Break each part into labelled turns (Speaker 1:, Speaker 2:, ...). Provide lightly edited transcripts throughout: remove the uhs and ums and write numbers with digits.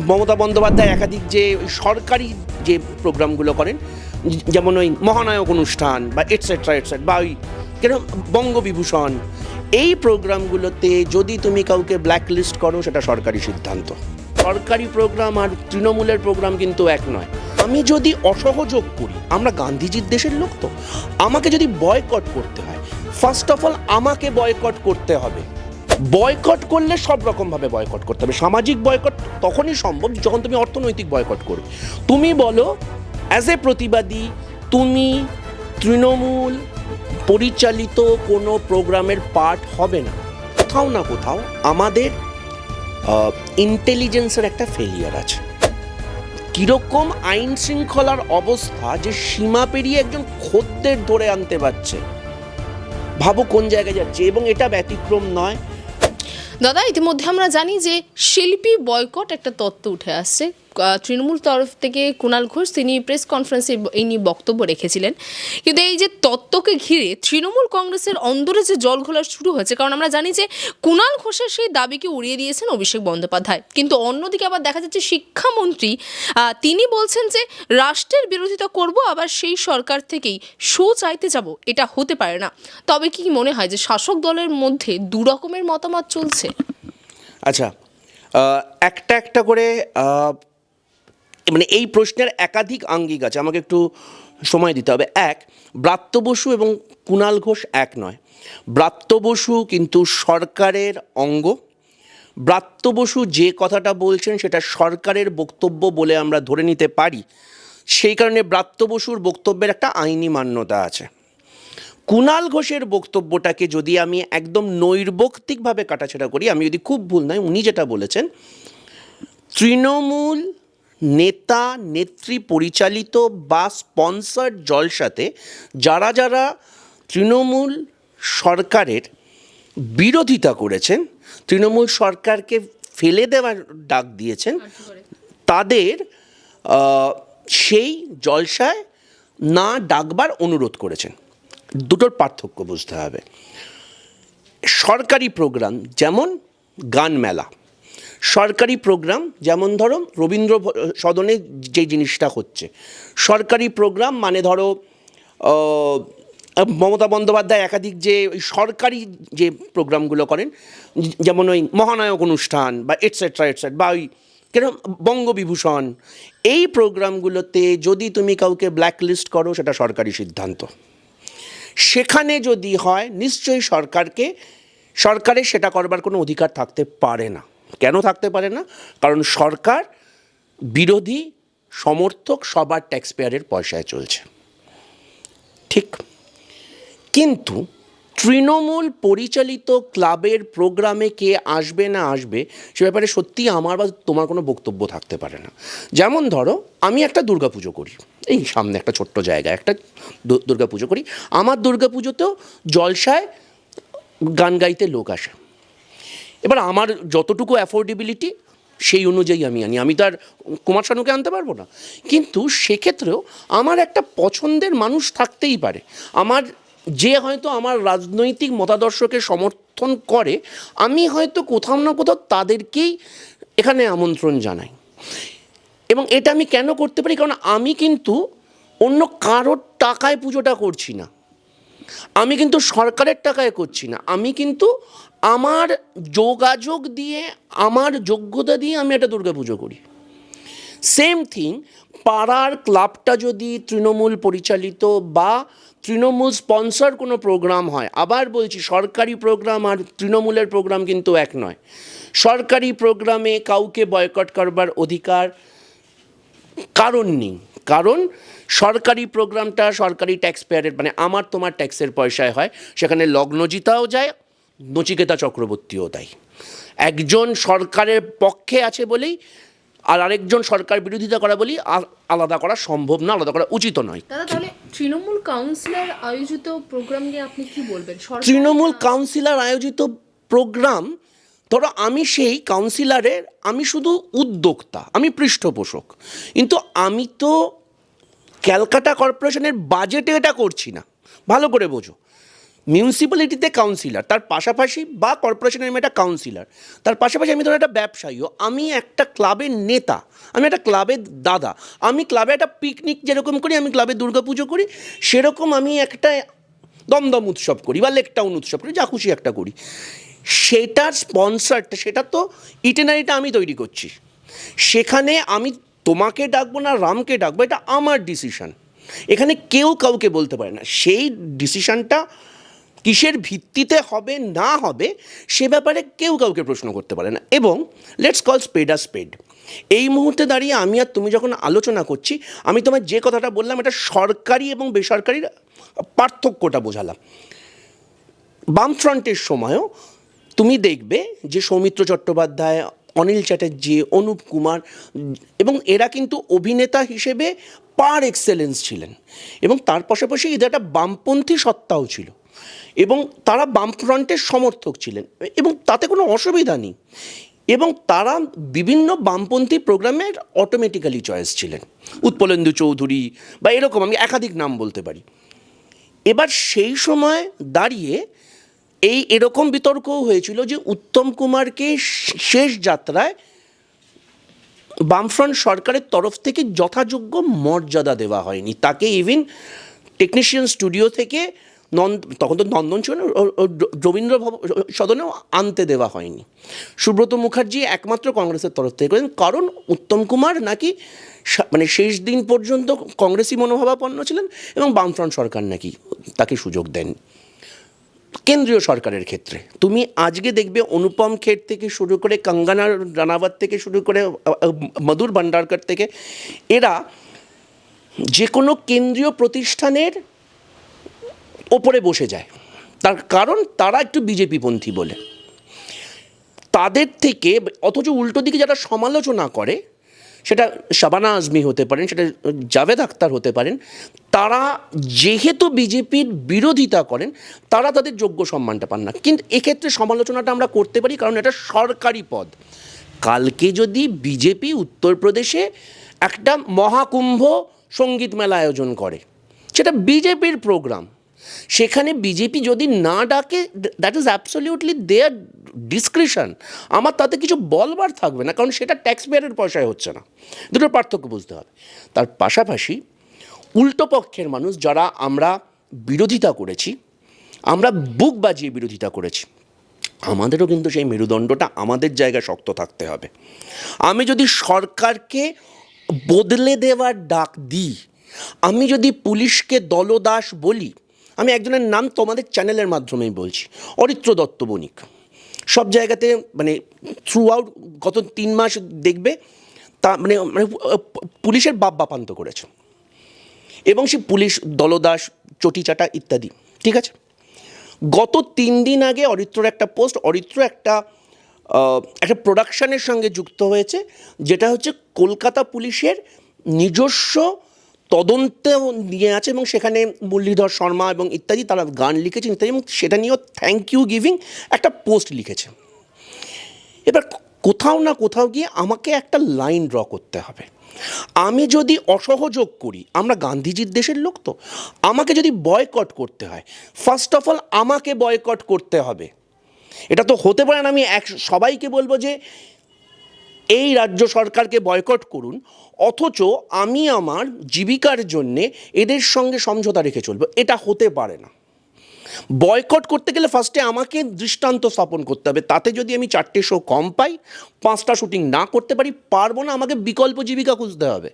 Speaker 1: মমতা বন্দ্যোপাধ্যায় একাধিক যে সরকারি যে প্রোগ্রামগুলো করেন, যেমন ওই মহানায়ক অনুষ্ঠান বা এটসেট্রা এটসেট্রা, বা ওই কেন বঙ্গবিভূষণ, এই প্রোগ্রামগুলোতে যদি তুমি কাউকে ব্ল্যাক লিস্ট করো সেটা সরকারি সিদ্ধান্ত। সরকারি প্রোগ্রাম আর তৃণমূলের প্রোগ্রাম কিন্তু এক নয়। আমি যদি অসহযোগ করি, আমরা গান্ধীজির দেশের লোক, তো আমাকে যদি বয়কট করতে হয়, ফার্স্ট অফ অল আমাকে বয়কট করতে হবে। বয়কট করলে সব রকমভাবে বয়কট করতে হবে। সামাজিক বয়কট তখনই সম্ভব যখন তুমি অর্থনৈতিক বয়কট করবে। তুমি বলো অ্যাজ এ প্রতিবাদী তুমি তৃণমূল পরিচালিত কোনো প্রোগ্রামের পার্ট হবে না। কোথাও না কোথাও আমাদের ইন্টেলিজেন্সের একটা ফেলিয়ার আছে। কীরকম আইন শৃঙ্খলার অবস্থা যে সীমা পেরিয়ে একজন খদ্দের ধরে আনতে পারছে, ভাবো কোন জায়গায় যাচ্ছে। এবং এটা ব্যতিক্রম নয়।
Speaker 2: দাদা, ইতিমধ্যে আমরা জানি যে শিল্পী বয়কট একটা তত্ত্ব উঠে আসছে। তৃণমূল তরফ থেকে কুণাল ঘোষ তিনি প্রেস কনফারেন্সে এই নিয়ে বক্তব্য রেখেছিলেন। কিন্তু এই যে তত্ত্বকে ঘিরে তৃণমূল কংগ্রেসের অন্দরে যে জল ঘোলা শুরু হয়েছে, কারণ আমরা জানি যে কুণাল ঘোষের সেই দাবিকে উড়িয়ে দিয়েছেন অভিষেক বন্দ্যোপাধ্যায়। কিন্তু অন্যদিকে আবার দেখা যাচ্ছে শিক্ষামন্ত্রী তিনি বলছেন যে রাষ্ট্রের বিরোধিতা করব, আবার সেই সরকার থেকেই শো চাইতে যাব, এটা হতে পারে না। তবে কি মনে হয় যে শাসক দলের মধ্যে দু রকমের মতামত চলছে?
Speaker 1: আচ্ছা, একটা একটা করে মানে এই প্রশ্নের একাধিক আঙ্গিক আছে, আমাকে একটু সময় দিতে হবে। এক, ব্রাত্য বসু এবং কুণাল ঘোষ এক নয়। ব্রাত্য বসু কিন্তু সরকারের অঙ্গ। ব্রাত্য বসু যে কথাটা বলছেন সেটা সরকারের বক্তব্য বলে আমরা ধরে নিতে পারি। সেই কারণে ব্রাত্য বসুর বক্তব্যের একটা আইনি মান্যতা আছে। কুণাল ঘোষের বক্তব্যটাকে যদি আমি একদম নৈর্ব্যক্তিকভাবে কাটাছেড়া করি, আমি যদি খুব ভুল নয়, উনি যেটা বলেছেন, তৃণমূল নেতা নেত্রী পরিচালিত বা স্পন্সার্ড জলসাতে যারা যারা তৃণমূল সরকারের বিরোধিতা করেছেন, তৃণমূল সরকারকে ফেলে দেওয়ার ডাক দিয়েছেন, তাদের সেই জলসায় না ডাকবার অনুরোধ করেছেন। দুটোর পার্থক্য বুঝতে হবে। সরকারি প্রোগ্রাম যেমন গান মেলা, সরকারি প্রোগ্রাম যেমন ধরো রবীন্দ্র সদনে যে জিনিসটা হচ্ছে, সরকারি প্রোগ্রাম মানে ধরো মমতা বন্দ্যোপাধ্যায় একাধিক যে সরকারি যে প্রোগ্রামগুলো করেন, যেমন ওই মহানায়ক অনুষ্ঠান বা এটসেট্রা এটসেট্রা, বা ওই কেন বঙ্গবিভূষণ, এই প্রোগ্রামগুলোতে যদি তুমি কাউকে ব্ল্যাক লিস্ট করো সেটা সরকারি সিদ্ধান্ত। সেখানে যদি হয়, নিশ্চয়ই সরকারের সেটা করবার কোনো অধিকার থাকতে পারে না। কেন থাকতে পারে না? কারণ সরকার বিরোধী সমর্থক সবার ট্যাক্স পেয়ারের পয়সায় চলছে, ঠিক। কিন্তু তৃণমূল পরিচালিত ক্লাবের প্রোগ্রামে কে আসবে না আসবে সে ব্যাপারে সত্যি আমার বা তোমার কোনো বক্তব্য থাকতে পারে না। যেমন ধরো আমি একটা দুর্গাপুজো করি, এই সামনে একটা ছোট্ট জায়গায় একটা দুর্গাপুজো করি। আমার দুর্গাপুজোতেও জলসায় গান গাইতে লোক আসে। এবার আমার যতটুকু অ্যাফোর্ডেবিলিটি সেই অনুযায়ী আমি আনি। আমি তো আর কুমার শানুকে আনতে পারবো না। কিন্তু সেক্ষেত্রেও আমার একটা পছন্দের মানুষ থাকতেই পারে, আমার যে হয়তো আমার রাজনৈতিক মতাদর্শকে সমর্থন করে। আমি হয়তো কোথাও না কোথাও তাদেরকেই এখানে আমন্ত্রণ জানাই। এবং এটা আমি কেন করতে পারি? কারণ আমি কিন্তু অন্য কারোর টাকায় পুজোটা করছি না, আমি কিন্তু সরকারের টাকায় করছি না, আমি কিন্তু আমার যোগাযোগ দিয়ে, আমার যোগ্যতা দিয়ে আমি একটা দুর্গাপুজো করি। সেম থিং, পাড়ার ক্লাবটা যদি তৃণমূল পরিচালিত বা তৃণমূল স্পন্সর কোনো প্রোগ্রাম হয়, আবার বলছি সরকারি প্রোগ্রাম আর তৃণমূলের প্রোগ্রাম কিন্তু এক নয়। সরকারি প্রোগ্রামে কাউকে বয়কট করবার অধিকার কারণ নেই, কারণ সরকারি প্রোগ্রামটা সরকারি ট্যাক্স পেয়ারের, মানে আমার তোমার ট্যাক্সের পয়সায় হয়। সেখানে লগ্নজিতাও যায়, নচিকেতা চক্রবর্তীও তাই। একজন সরকারের পক্ষে আছে বলেই আর আরেকজন সরকার বিরোধিতা করা বলেই আলাদা করা সম্ভব না, আলাদা করা উচিত নয়।
Speaker 2: দাদা, তাহলে তৃণমূল কাউন্সিলর আয়োজিত প্রোগ্রাম নিয়ে আপনি কি বলবেন?
Speaker 1: তৃণমূল কাউন্সিলর আয়োজিত প্রোগ্রাম, ধরো আমি সেই কাউন্সিলরের, আমি শুধু উদ্যোক্তা, আমি পৃষ্ঠপোষক, কিন্তু আমি তো ক্যালকাটা কর্পোরেশনের বাজেটে এটা করছি না। ভালো করে বোঝো, মিউনিসিপ্যালিটিতে কাউন্সিলর, তার পাশাপাশি বা কর্পোরেশনের আমি একটা কাউন্সিলর, তার পাশাপাশি আমি ধরো একটা ব্যবসায়ীও, আমি একটা ক্লাবের নেতা, আমি একটা ক্লাবের দাদা, আমি ক্লাবে একটা পিকনিক যেরকম করি, আমি ক্লাবে দুর্গাপুজো করি, সেরকম আমি একটা দমদম উৎসব করি বা লেকটাউন উৎসব করি, যা খুশি একটা করি। সেটার স্পন্সারটা, সেটা তো ইটেনারিটা আমি তৈরি করছি। সেখানে আমি তোমাকে ডাকবো না রামকে ডাকবো, এটা আমার ডিসিশন। এখানে কেউ কাউকে বলতে পারে না। সেই ডিসিশনটা কিসের ভিত্তিতে হবে না হবে সে ব্যাপারে কেউ কাউকে প্রশ্ন করতে পারে না। এবং লেটস কল স্পেড আ স্পেড। এই মুহূর্তে দাঁড়িয়ে আমি আর তুমি যখন আলোচনা করছি, আমি তোমার যে কথাটা বললাম, এটা সরকারি এবং বেসরকারির পার্থক্যটা বোঝালাম। বামফ্রন্টের সময়ও তুমি দেখবে যে সৌমিত্র চট্টোপাধ্যায়, অনিল চ্যাটার্জি, অনুপ কুমার, এবং এরা কিন্তু অভিনেতা হিসেবে পার এক্সেলেন্স ছিলেন, এবং তার পাশাপাশি এদের একটা বামপন্থী সত্তাও ছিল, এবং তারা বামফ্রন্টের সমর্থক ছিলেন, এবং তাতে কোনো অসুবিধা নেই, এবং তারা বিভিন্ন বামপন্থী প্রোগ্রামের অটোমেটিক্যালি চয়েস ছিলেন। উৎপলেন্দু চৌধুরী বা এরকম আমি একাধিক নাম বলতে পারি। এবার সেই সময় দাঁড়িয়ে এরকম বিতর্কও হয়েছিল যে উত্তম কুমারকে শেষ যাত্রায় বামফ্রন্ট সরকারের তরফ থেকে যথাযোগ্য মর্যাদা দেওয়া হয়নি। তাকে ইভিন টেকনিশিয়ান স্টুডিও থেকে তখন তো নন্দন ছিল না, রবীন্দ্র সদনেও আনতে দেওয়া হয়নি। সুব্রত মুখার্জি একমাত্র কংগ্রেসের তরফ থেকে করেন, কারণ উত্তম কুমার নাকি মানে শেষ দিন পর্যন্ত কংগ্রেসি মনোভাবাপন্ন ছিলেন, এবং বামফ্রন্ট সরকার নাকি তাকে সুযোগ দেন। কেন্দ্রীয় সরকারের ক্ষেত্রে তুমি আজকে দেখবে অনুপম খের থেকে শুরু করে কঙ্গনা রানাওয়াত থেকে শুরু করে মধুর ভান্ডারকর থেকে, এরা যে কোনো কেন্দ্রীয় প্রতিষ্ঠানের ওপরে বসে যায়, তার কারণ তারা একটু বিজেপিপন্থী বলে। তাদের থেকে অথচ উল্টো দিকে যারা সমালোচনা করে, সেটা শাবানা আজমি হতে পারেন, সেটা জাভেদ আখতার হতে পারেন, তারা যেহেতু বিজেপির বিরোধিতা করেন, তারা তাদের যোগ্য সম্মানটা পান না। কিন্তু এক্ষেত্রে সমালোচনাটা আমরা করতে পারি, কারণ এটা সরকারি পদ। কালকে যদি বিজেপি উত্তরপ্রদেশে একটা মহাকুম্ভ সঙ্গীত মেলা আয়োজন করে, সেটা বিজেপির প্রোগ্রাম, সেখানে বিজেপি যদি না ডাকে, that is absolutely their discretion, আমার তাতে কিছু বলবার থাকবে না, কারণ সেটা ট্যাক্স পেয়ারের পয়সায় হচ্ছে না। দুটোর পার্থক্য বুঝতে হবে। তার পাশাপাশি উল্টো পক্ষের মানুষ যারা আমরা বিরোধিতা করেছি, আমরা বুক বাজিয়ে বিরোধিতা করেছি, আমাদেরও কিন্তু সেই মেরুদণ্ডটা আমাদের জায়গায় শক্ত থাকতে হবে। আমি যদি সরকারকে বদলে দেওয়ার ডাক দিই, আমি যদি পুলিশকে দলদাস বলি, আমি একজনের নাম তোমাদের চ্যানেলের মাধ্যমেই বলছি, অরিত্র দত্ত বণিক। সব জায়গাতে মানে থ্রু আউট গত 3 মাস দেখবে তা মানে পুলিশের বাপান্ত করেছে, এবং সে পুলিশ দলদাস, চটিচাটা ইত্যাদি, ঠিক আছে। গত 3 দিন আগে অরিত্রর একটা পোস্ট, অরিত্র একটা প্রোডাকশানের সঙ্গে যুক্ত হয়েছে, যেটা হচ্ছে কলকাতা পুলিশের নিজস্ব তদন্তে নিয়ে আছে, এবং সেখানে মুরলীধর শর্মা এবং ইত্যাদি তারা গান লিখেছেন ইত্যাদি, এবং সেটা নিয়েও থ্যাংক ইউ গিভিং একটা পোস্ট লিখেছে। এবার কোথাও না কোথাও গিয়ে আমাকে একটা লাইন ড্র করতে হবে। আমি যদি অসহযোগ করি, আমরা গান্ধীজির দেশের লোক, তো আমাকে যদি বয়কট করতে হয়, ফার্স্ট অফ অল আমাকে বয়কট করতে হবে। এটা তো হতে পারে না আমি সবাইকে বলবো যে এই রাজ্য সরকারকে বয়কট করুন, অথচ আমি আমার জীবিকার জন্যে এদের সঙ্গে সমঝোতা রেখে চলবো। এটা হতে পারে না। বয়কট করতে গেলে ফার্স্টে আমাকে দৃষ্টান্ত স্থাপন করতে হবে। তাতে যদি আমি 4টে শো কম পাই, 5টা শুটিং না করতে পারবো না, আমাকে বিকল্প জীবিকা খুঁজতে হবে।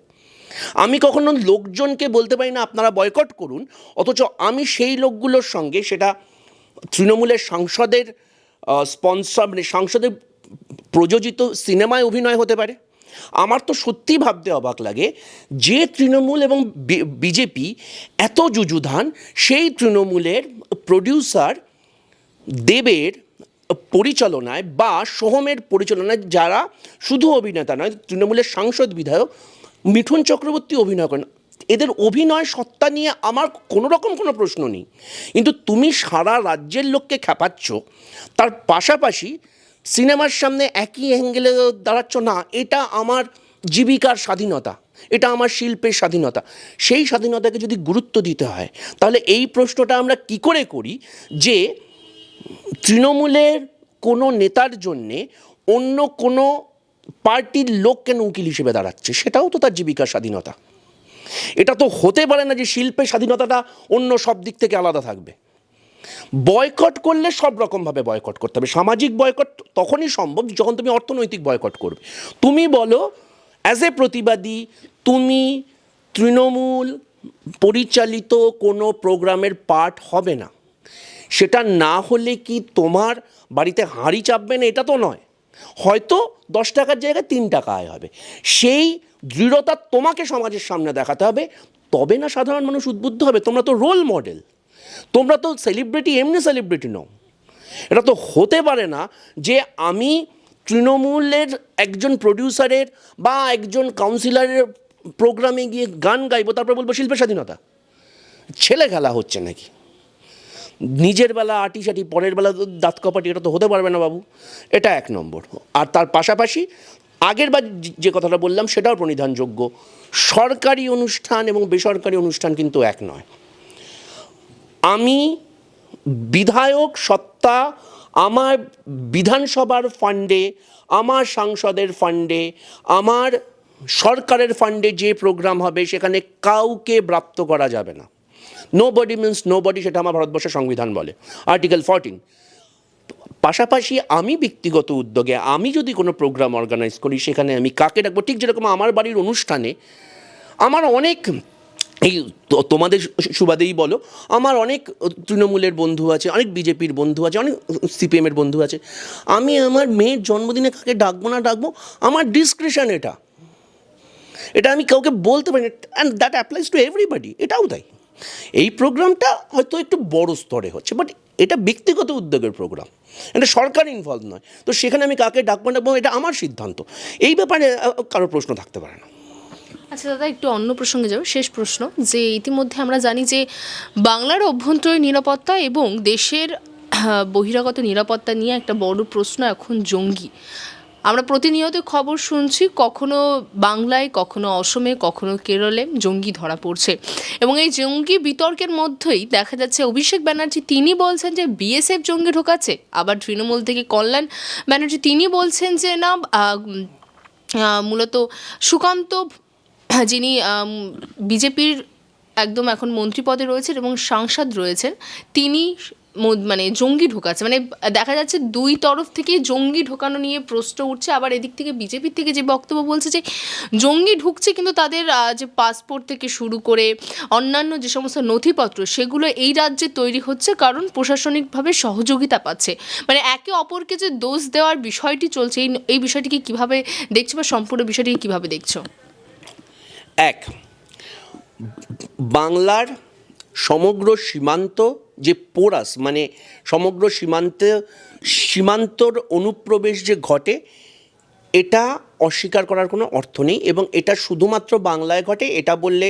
Speaker 1: আমি কখনো লোকজনকে বলতে পারি না আপনারা বয়কট করুন, অথচ আমি সেই লোকগুলোর সঙ্গে, সেটা তৃণমূলের সাংসদের স্পন্সর মানে সাংসদের প্রযোজিত সিনেমায় অভিনয় হতে পারে। আমার তো সত্যি ভাবতে অবাক লাগে যে তৃণমূল এবং বিজেপি এত যুযুধান, সেই তৃণমূলের প্রডিউসার দেবের পরিচালনায় বা সোহমের পরিচালনায়, যারা শুধু অভিনেতা নয়, তৃণমূলের সাংসদ বিধায়ক মিঠুন চক্রবর্তী অভিনয় করেন, এদের অভিনয় সত্তা নিয়ে আমার কোনো রকম কোনো প্রশ্ন নেই। কিন্তু তুমি সারা রাজ্যের লোককে খেপাচ্ছ, তার পাশাপাশি সিনেমার সামনে একই অ্যাঙ্গেলে দাঁড়াচ্ছ না, এটা আমার জীবিকার স্বাধীনতা। এটা আমার শিল্পের স্বাধীনতা। সেই স্বাধীনতাকে যদি গুরুত্ব দিতে হয়, তাহলে এই প্রশ্নটা আমরা কি করে করি যে তৃণমূলের কোনো নেতার জন্যে অন্য কোনো পার্টির লোক কেন উকিল হিসেবে দাঁড়াচ্ছে? সেটাও তো তার জীবিকার স্বাধীনতা। এটা তো হতে পারে না যে শিল্পের স্বাধীনতাটা অন্য সব দিক থেকে আলাদা থাকবে। বয়কট করলে সব রকমভাবে বয়কট করতে হবে। সামাজিক বয়কট তখনই সম্ভব যখন তুমি অর্থনৈতিক বয়কট করবে। তুমি বলো অ্যাজ এ প্রতিবাদী, তুমি তৃণমূল পরিচালিত কোনো প্রোগ্রামের পার্ট হবে না। সেটা না হলে কি তোমার বাড়িতে হাঁড়ি চাপবে না? এটা তো নয়। হয়তো 10 টাকার জায়গায় 3 টাকা আয় হবে। সেই দৃঢ়তা তোমাকে সমাজের সামনে দেখাতে হবে, তবে না সাধারণ মানুষ উদ্বুদ্ধ হবে। তোমরা তো রোল মডেল, তোমরা তো সেলিব্রিটি, এমনি সেলিব্রিটি নও। এটা তো হতে পারে না যে আমি তৃণমূলের একজন প্রডিউসারের বা একজন কাউন্সিলরের প্রোগ্রামে গিয়ে গান গাইবো, তারপর বলবো শিল্পের স্বাধীনতা। ছেলে খেলা হচ্ছে নাকি? নিজের বেলা আটিসাটি, পরের বেলা দাঁত কপাটি, এটা তো হতে পারবে না বাবু। এটা 1 নম্বর। আর তার পাশাপাশি আগের বার যে কথাটা বললাম সেটাও প্রণিধানযোগ্য, সরকারি অনুষ্ঠান এবং বেসরকারি অনুষ্ঠান কিন্তু এক নয়। আমি বিধায়ক সত্তা, আমার বিধানসভার ফান্ডে, আমার সাংসদের ফান্ডে, আমার সরকারের ফান্ডে যে প্রোগ্রাম হবে সেখানে কাউকে ব্রাপ্ত করা যাবে না। নোবডি মিন্স নোবডি, সেটা আমার ভারতবর্ষের সংবিধান বলে, আর্টিকেল 14। পাশাপাশি আমি ব্যক্তিগত উদ্যোগে আমি যদি কোনো প্রোগ্রাম অর্গানাইজ করি, সেখানে আমি কাকে ডাকবো, ঠিক যেরকম আমার বাড়ির অনুষ্ঠানে আমার অনেক, এই তোমাদের সুবাদেই বলো, আমার অনেক তৃণমূলের বন্ধু আছে, অনেক বিজেপির বন্ধু আছে, অনেক সিপিএমের বন্ধু আছে। আমি আমার মেয়ের জন্মদিনে কাকে ডাকবো না ডাকবো আমার ডিসক্রিপশন। এটা আমি কাউকে বলতে পারি না, and that applies to everybody. এটাও তাই। এই প্রোগ্রামটা হয়তো একটু বড় স্তরে হচ্ছে, বাট এটা ব্যক্তিগত উদ্যোগের প্রোগ্রাম, এটা সরকার ইনভলভ নয়। তো সেখানে আমি কাকে ডাকবো না ডাকবো এটা আমার সিদ্ধান্ত। এই ব্যাপারে কারো প্রশ্ন থাকতে পারে না।
Speaker 2: আচ্ছা দাদা, একটু অন্য প্রসঙ্গে যাবো। শেষ প্রশ্ন, যে ইতিমধ্যে আমরা জানি যে বাংলার অভ্যন্তরীণ নিরাপত্তা এবং দেশের বহিরাগত নিরাপত্তা নিয়ে একটা বড় প্রশ্ন এখন জঙ্গি। আমরা প্রতিনিয়ত খবর শুনছি, কখনো বাংলায়, কখনো অসমে, কখনো কেরলে জঙ্গি ধরা পড়ছে। এবং এই জঙ্গি বিতর্কের মধ্যেই দেখা যাচ্ছে অভিষেক ব্যানার্জি তিনি বলছেন যে বিএসএফ জঙ্গি ঢোকাচ্ছে, আবার তৃণমূল থেকে কল্যাণ ব্যানার্জি তিনি বলছেন যে না, মূলত সুকান্ত, যিনি বিজেপির একদম এখন মন্ত্রী পদে রয়েছেন এবং সাংসদ রয়েছেন, তিনি মানে জঙ্গি ঢোকাচ্ছে। মানে দেখা যাচ্ছে দুই তরফ থেকেই জঙ্গি ঢোকানো নিয়ে প্রশ্ন উঠছে। আবার এদিক থেকে বিজেপির থেকে যে বক্তব্য বলছে যে জঙ্গি ঢুকছে, কিন্তু তাদের যে পাসপোর্ট থেকে শুরু করে অন্যান্য যে সমস্ত নথিপত্র সেগুলো এই রাজ্যে তৈরি হচ্ছে কারণ প্রশাসনিকভাবে সহযোগিতা পাচ্ছে। মানে একে অপরকে যে দোষ দেওয়ার বিষয়টি চলছে, এই বিষয়টিকে কীভাবে দেখছো বা সম্পূর্ণ বিষয়টিকে কীভাবে দেখছো?
Speaker 1: এক, বাংলার সমগ্র সীমান্ত যে পোরাস, মানে সমগ্র সীমান্তর অনুপ্রবেশ যে ঘটে, এটা অস্বীকার করার কোনো অর্থ নেই। এবং এটা শুধুমাত্র বাংলায় ঘটে এটা বললে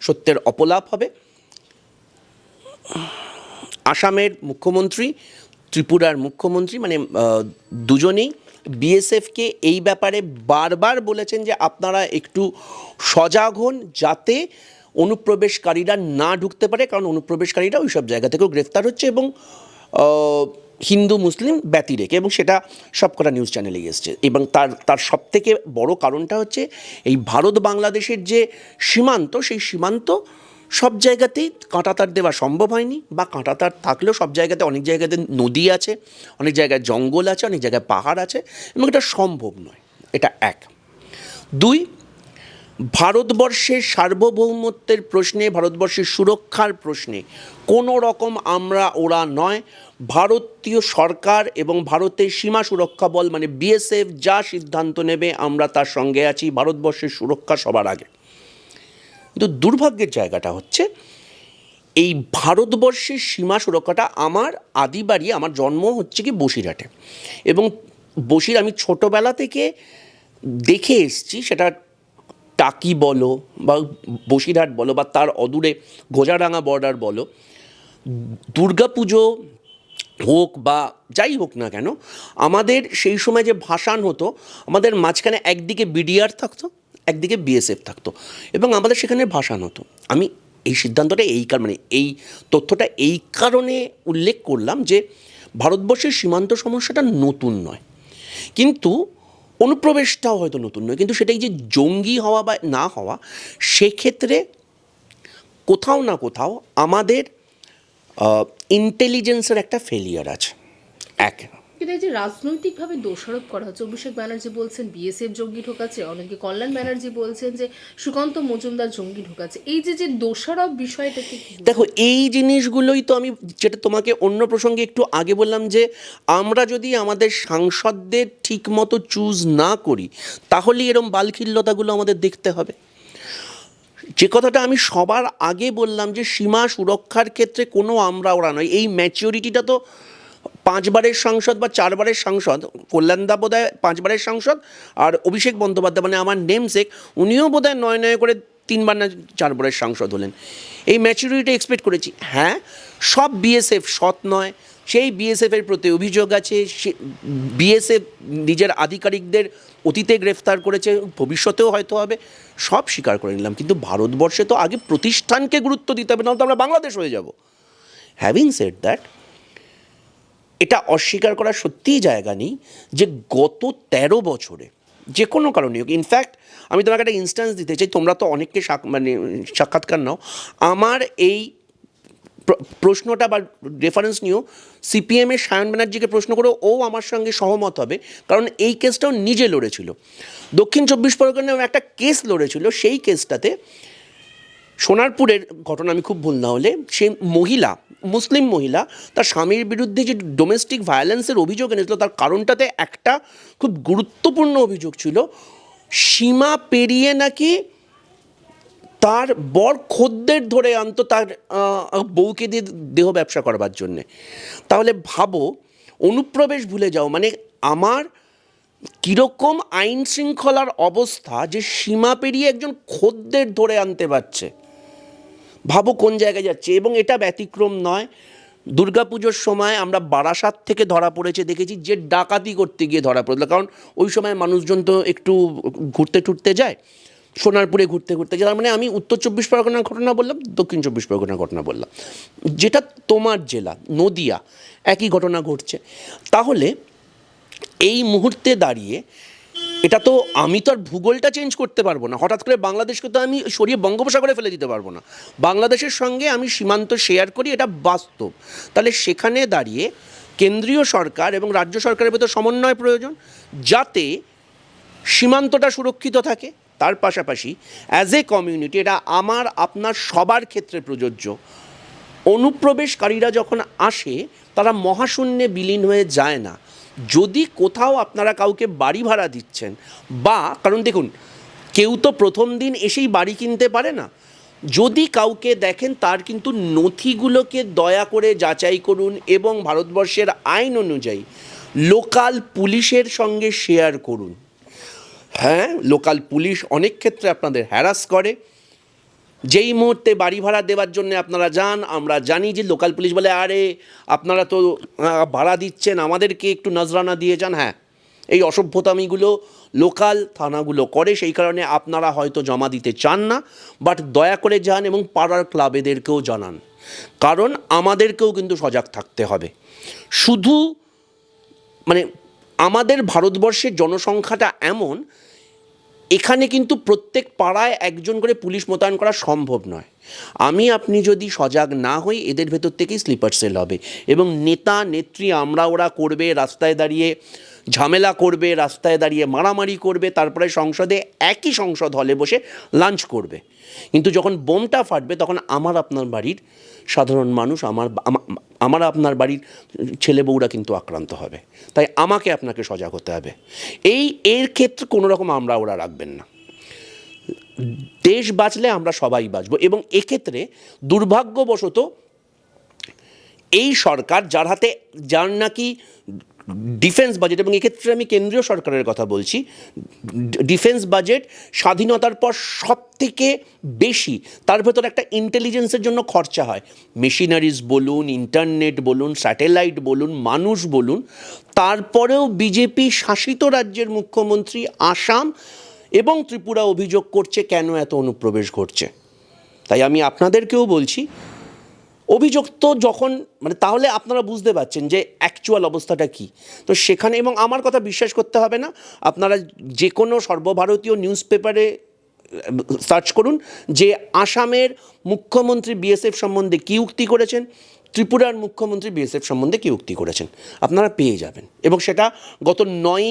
Speaker 1: সত্যের অপলাপ হবে। আসামের মুখ্যমন্ত্রী, ত্রিপুরার মুখ্যমন্ত্রী, মানে দুজনেই বিএসএফকে এই ব্যাপারে বারবার বলেছেন যে আপনারা একটু সজাগ হন যাতে অনুপ্রবেশকারীরা না ঢুকতে পারে, কারণ অনুপ্রবেশকারীরা ওই সব জায়গা থেকেও গ্রেফতার হচ্ছে এবং হিন্দু মুসলিম ব্যতি রেখে, এবং সেটা সবকটা নিউজ চ্যানেলেই এসছে। এবং তার সবথেকে বড় কারণটা হচ্ছে এই ভারত বাংলাদেশের যে সীমান্ত, সেই সীমান্ত সব জায়গাতেই কাঁটাতার দেওয়া সম্ভব হয়নি, বা কাঁটাতার থাকলেও সব জায়গাতে, অনেক জায়গাতে নদী আছে, অনেক জায়গায় জঙ্গল আছে, অনেক জায়গায় পাহাড় আছে, এবং এটা সম্ভব নয়। এটা এক। দুই, ভারতবর্ষের সার্বভৌমত্বের প্রশ্নে, ভারতবর্ষের সুরক্ষার প্রশ্নে কোনো রকম আমরা ওরা নয়। ভারতীয় সরকার এবং ভারতের সীমা সুরক্ষা বল মানে বিএসএফ যা সিদ্ধান্ত নেবে আমরা তার সঙ্গে আছি। ভারতবর্ষের সুরক্ষা সবার আগে। কিন্তু দুর্ভাগ্যের জায়গাটা হচ্ছে এই ভারতবর্ষের সীমা সুরক্ষাটা, আমার আদি বাড়ি, আমার জন্ম হচ্ছে কি বসিরহাটে, এবং আমি ছোটোবেলা থেকে দেখে এসছি, সেটা টাকি বলো বা বসিরহাট বলো বা তার অদূরে গোজারাঙ্গা বর্ডার বলো, দুর্গাপুজো হোক বা যাই হোক না কেন, আমাদের সেই সময় যে ভাসান হতো, আমাদের মাঝখানে একদিকে বিডিআর থাকতো, একদিকে বিএসএফ থাকতো এবং আমাদের সেখানে ভাসান হতো। আমি এই সিদ্ধান্তটা মানে এই তথ্যটা এই কারণে উল্লেখ করলাম যে ভারতবর্ষের সীমান্ত সমস্যাটা নতুন নয়, কিন্তু অনুপ্রবেশটাও হয়তো নতুন নয়, কিন্তু সেটাই যে জঙ্গি হওয়া বা না হওয়া, সেক্ষেত্রে কোথাও না কোথাও আমাদের ইন্টেলিজেন্সের একটা ফেলিয়ার আছে। এক
Speaker 2: কিন্তু এই যে রাজনৈতিকভাবে দোষারোপ করা হচ্ছে, অভিষেক ব্যানার্জি বলছেন বিএসএফ জঙ্গি ঢোকাচ্ছে, অনেকে কল্যাণ ব্যানার্জি বলছেন যে সুকান্ত মজুমদার জঙ্গি ঢোকাচ্ছে। এই যে যে দোষারোপ বিষয়টাকে
Speaker 1: দেখো, এই জিনিসগুলোই তো আমি যেটা তোমাকে অন্য প্রসঙ্গে একটু আগে বললাম, যে আমরা যদি আমাদের সাংসদদের ঠিকমতো চুজ না করি তাহলে এরম বালখিল্যতাগুলো আমাদের দেখতে হবে। যে কথাটা আমি সবার আগে বললাম যে সীমা সুরক্ষার ক্ষেত্রে কোনো আমরা ওরা নয়, এই ম্যাচিওরিটিটা তো 5 বারের সাংসদ বা 4 বারের সাংসদ, কল্যাণদা বোধহয় 5 বারের সাংসদ, আর অভিষেক বন্দ্যোপাধ্যায় মানে আমার নেমসেক, উনিও বোধহয় 9 করে 3 বার না 4 বারের সাংসদ হলেন। এই ম্যাচুরিটি এক্সপেক্ট করেছি। হ্যাঁ, সব বিএসএফ সৎ নয়, সেই বিএসএফের প্রতি অভিযোগ আছে, সে বিএসএফ নিজের আধিকারিকদের অতীতে গ্রেফতার করেছে, ভবিষ্যতেও হয়তো হবে, সব স্বীকার করে নিলাম, কিন্তু ভারতবর্ষে তো আগে প্রতিষ্ঠানকে গুরুত্ব দিতে হবে, নাহলে তো আমরা বাংলাদেশ হয়ে যাব। হ্যাভিং সেড দ্যাট, এটা অস্বীকার করার সত্যিই জায়গা নেই যে গত 13 বছরে যে কোনো কারণে হোক, ইনফ্যাক্ট আমি তোমাকে একটা ইনস্ট্যান্স দিতে চাই, তোমরা তো অনেককে সাক্ষাৎকার নাও, আমার এই প্রশ্নটা বা রেফারেন্স নিয়েও সিপিএমের সায়ন ব্যানার্জিকে প্রশ্ন করে, ও আমার সঙ্গে সহমত হবে, কারণ এই কেসটাও নিজে লড়েছিল। দক্ষিণ 24 পরগনায় একটা কেস লড়েছিল, সেই কেসটাতে সোনারপুরের ঘটনা আমি খুব ভুল না হলে, সেই মহিলা, মুসলিম মহিলা, তার স্বামীর বিরুদ্ধে যে ডোমেস্টিক ভায়োলেন্সের অভিযোগ এনেছিল, তার কারণটাতে একটা খুব গুরুত্বপূর্ণ অভিযোগ ছিল, সীমা পেরিয়ে নাকি তার বর খদ্দের ধরে আনতো তার বউকে দিয়ে দেহ ব্যবসা করবার জন্যে। তাহলে ভাবো, অনুপ্রবেশ ভুলে যাও, মানে আমার কীরকম আইন শৃঙ্খলার অবস্থা যে সীমা পেরিয়ে একজন খদ্দের ধরে আনতে পারছে, ভাবো কোন জায়গায় যাচ্ছে। এবং এটা ব্যতিক্রম নয়, দুর্গাপুজোর সময় আমরা বারাসাত থেকে ধরা পড়েছে দেখেছি, যে ডাকাতি করতে গিয়ে ধরা পড়লো, কারণ ওই সময় মানুষজন তো একটু ঘুরতে টুরতে যায়, সোনারপুরে ঘুরতে ঘুরতে যায়। তার মানে আমি উত্তর 24 পরগনার ঘটনা বললাম, দক্ষিণ 24 পরগনার ঘটনা বললাম, যেটা তোমার জেলা নদিয়া একই ঘটনা ঘটছে। তাহলে এই মুহূর্তে দাঁড়িয়ে এটা তো আমি তো আর ভূগোলটা চেঞ্জ করতে পারবো না, হঠাৎ করে বাংলাদেশকে তো আমি সরিয়ে বঙ্গোপসাগরে ফেলে দিতে পারবো না, বাংলাদেশের সঙ্গে আমি সীমান্ত শেয়ার করি, এটা বাস্তব। তাহলে সেখানে দাঁড়িয়ে কেন্দ্রীয় সরকার এবং রাজ্য সরকারের ভেতর সমন্বয় প্রয়োজন, যাতে সীমান্তটা সুরক্ষিত থাকে। তার পাশাপাশি অ্যাজ এ কমিউনিটি, এটা আমার আপনার সবার ক্ষেত্রে প্রযোজ্য, অনুপ্রবেশকারীরা যখন আসে তারা মহাশূন্যে বিলীন হয়ে যায় না। যদি কোথাও আপনারা কাউকে বাড়ি ভাড়া দিচ্ছেন, বা কারণ দেখুন, কেউ তো প্রথম দিন এসেই বাড়ি কিনতে পারে না, যদি কাউকে দেখেন তার কিন্তু নথিগুলোকে দয়া করে যাচাই করুন এবং ভারতবর্ষের আইন অনুযায়ী লোকাল পুলিশের সঙ্গে শেয়ার করুন। হ্যাঁ, লোকাল পুলিশ অনেক ক্ষেত্রে আপনাদের হ্যারাস করে, যেই মুহূর্তে বাড়ি ভাড়া দেওয়ার জন্য আপনারা যান, আমরা জানি যে লোকাল পুলিশ বলে, আরে আপনারা তো ভাড়া দিচ্ছেন, আমাদেরকে একটু নজরানা দিয়ে যান। হ্যাঁ, এই অসভ্যতামিগুলো লোকাল থানাগুলো করে, সেই কারণে আপনারা হয়তো জমা দিতে চান না, বাট দয়া করে যান এবং পাড়ার ক্লাবেদেরকেও জানান, কারণ আমাদেরকেও কিন্তু সজাগ থাকতে হবে। শুধু মানে আমাদের ভারতবর্ষের জনসংখ্যাটা এমন, এখানে কিন্তু প্রত্যেক পাড়ায় একজন করে পুলিশ মোতায়েন করা সম্ভব নয়। আমি আপনি যদি সজাগ না হই, এদের ভেতর থেকেই স্লিপার সেল হবে এবং নেতা নেত্রী আমরা ওরা করবে, রাস্তায় দাঁড়িয়ে ঝামেলা করবে, রাস্তায় দাঁড়িয়ে মারামারি করবে, তারপরে সংসদে একই সংসদ হলে বসে লাঞ্চ করবে। কিন্তু যখন বোমটা ফাটবে তখন আমার আপনার বাড়ির সাধারণ মানুষ, আমার আপনার বাড়ির ছেলে বউরা কিন্তু আক্রান্ত হবে। তাই আমাকে আপনাকে সজাগ হতে হবে। এর ক্ষেত্রে কোনো রকম আমরা ওরা রাখবেন না। দেশ বাঁচলে আমরা সবাই বাঁচব। এবং এক্ষেত্রে দুর্ভাগ্যবশত এই সরকার, যার নাকি ডিফেন্স বাজেট, এবং এক্ষেত্রে আমি কেন্দ্রীয় সরকারের কথা বলছি, ডিফেন্স বাজেট স্বাধীনতার পর সব থেকে বেশি, তার ভেতর একটা ইন্টেলিজেন্সের জন্য খরচা হয়, মেশিনারিজ বলুন, ইন্টারনেট বলুন, স্যাটেলাইট বলুন, মানুষ বলুন। তারপরেও বিজেপি শাসিত রাজ্যের মুখ্যমন্ত্রী আসাম এবং ত্রিপুরা অভিযোগ করছে কেন এত অনুপ্রবেশ ঘটছে। তাই আমি আপনাদেরকেও বলছি, অভিযোগ তো যখন মানে তাহলে আপনারা বুঝতে পারছেন যে অ্যাকচুয়াল অবস্থাটা কী। তো সেখানে, এবং আমার কথা বিশ্বাস করতে হবে না, আপনারা যে কোনো সর্বভারতীয় নিউজ পেপারে সার্চ করুন যে আসামের মুখ্যমন্ত্রী বিএসএফ সম্বন্ধে কী উক্তি করেছেন, ত্রিপুরার মুখ্যমন্ত্রী বিএসএফ সম্বন্ধে কী উক্তি করেছেন, আপনারা পেয়ে যাবেন। এবং সেটা গত 9ই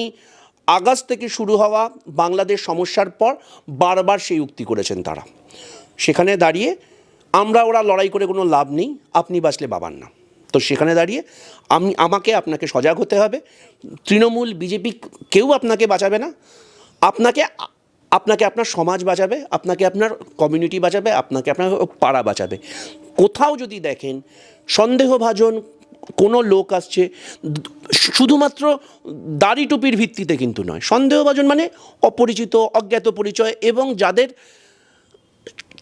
Speaker 1: আগস্ট থেকে শুরু হওয়া বাংলাদেশ সমস্যার পর বারবার সেই উক্তি করেছেন তারা। সেখানে দাঁড়িয়ে আমরা ওরা লড়াই করে কোনো লাভ নেই, আপনি বাঁচলে বাবার না। তো সেখানে দাঁড়িয়ে আপনাকে সজাগ হতে হবে। তৃণমূল, বিজেপি কেউ আপনাকে বাঁচাবে না। আপনাকে আপনার সমাজ বাঁচাবে, আপনাকে আপনার কমিউনিটি বাঁচাবে, আপনাকে আপনার পাড়া বাঁচাবে। কোথাও যদি দেখেন সন্দেহভাজন কোনো লোক আসছে, শুধুমাত্র দাড়ি টুপির ভিত্তিতে কিন্তু নয়, সন্দেহভাজন মানে অপরিচিত, অজ্ঞাত পরিচয় এবং যাদের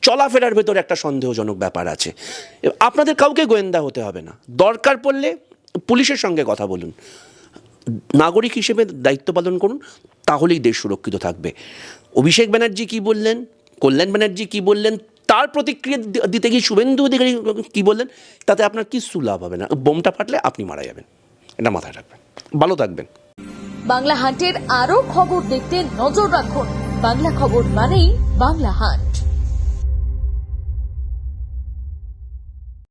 Speaker 1: চলাফেরার ভেতর একটা সন্দেহজনক ব্যাপার আছে, আপনাদের কাউকে গোয়েন্দা হতে হবে না। দরকার পড়লে পুলিশের সঙ্গে কথা বলুন, নাগরিক হিসেবে দায়িত্ব পালন করুন, তাহলেই দেশ সুরক্ষিত থাকবে। অভিষেক ব্যানার্জি কী বললেন, কল্যাণ ব্যানার্জি কী বললেন, তার প্রতিক্রিয়া দিতে গিয়ে শুভেন্দু অধিকারী কী বললেন, তাতে আপনার কিচ্ছু লাভ হবে না। বোমটা ফাটলে আপনি মারা যাবেন, এটা মাথায় রাখবেন। ভালো থাকবেন।
Speaker 3: বাংলা হান্টের আরও খবর দেখতে নজর রাখুন। বাংলা খবর মানেই বাংলা হান্ট।